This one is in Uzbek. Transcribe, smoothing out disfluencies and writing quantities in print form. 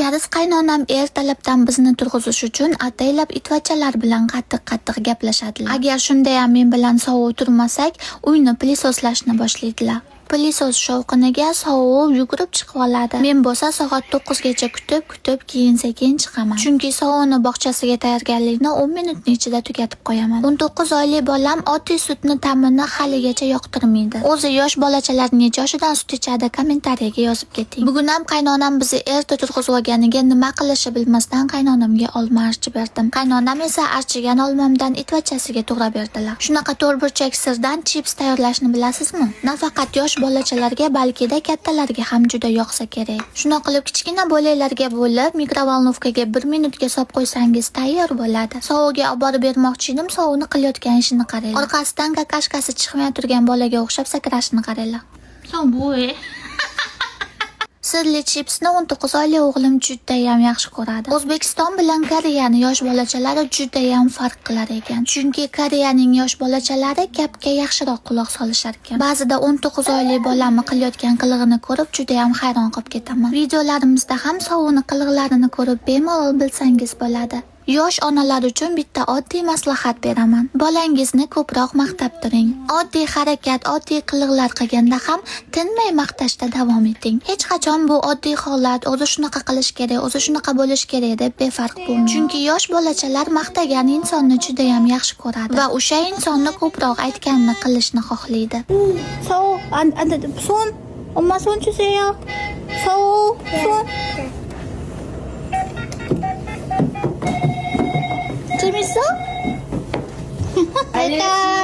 Ilgaris qaynonam ertalabdan bizni turg'izish uchun ataylab itvachalar bilan qattiq gaplashadilar. Agar shundayam men bilan sovuq turmasak, uyni pilisoslashni boshlaydilar. Pilisos shovqiniga sovuq yugurib chiqib oladi. Men bo'lsa soat 9 gacha kutib keyin sekin chiqaman. Chunki sovuqni bog'chasiga tayyorgarlikni 10 minutning ichida tugatib qo'yaman. 19 oylik bolam oddiy sutni ta'mini haligacha yoqtirmaydi. O'zi yosh bolachalar necha yoshidan sut ichadi, kommentariyaga yozib keting. Bugun ham qaynonam bizni erta turg'izib olganiga nima qilishni bilmasdan qaynonamga olma archib berdim. Qaynonam esa archigan olmamdan itvachasiga to'g'rab berdilar. Shunaqa to'rtburchak sirdan chips tayyorlashni bilasizmi? Nafaqat yosh bolachalarga, balki-da kattalarga ham juda yoqsa kerak. Shuna qilib kichkina bo'laklarga bo'lib, mikrovolnovkaga 1 minutga solib qo'ysangiz tayyor bo'ladi. Sovuqga olib borib bermoqchi edim, sovuqni qilayotgan ishini qaranglar. Orqasidan kakashkasi chiqmay turgan bolaga o'xshab sakrashni qaranglar. Sirli chipsni 19 oylik o'g'lim juda ham yaxshi ko'radi. O'zbekiston bilan Koreyani yosh bolachalari juda ham farq qilar ekan. Chunki Koreyaning yosh bolachalari gapga yaxshiroq quloq solishar ekan. Ba'zida 19 oylik bolamni qilayotgan qilig'ini ko'rib juda ham hayron qolib ketaman. Videolarimizda ham sovuqni qiliqlarini ko'rib bemalol bilsangiz bo'ladi. Yosh onalar uchun bitta oddiy maslahat beraman. Bolangizni ko'proq maqtab turing. Oddiy harakat, oddiy qiliqlar qilganda ham tinmay maqtashda davom eting. Hech qachon bu oddiy holat, o'zi shunaqa qilish kerak, o'zi shunaqa bo'lish kerak deb befarq bo'lmang. Chunki yosh bolachalar maqtagan insonni juda ham yaxshi ko'radi va o'sha insonni ko'proq aytganini qilishni xohlaydi. 손, 엄마 손 주세요. 손. 재밌어? 알겠습니다.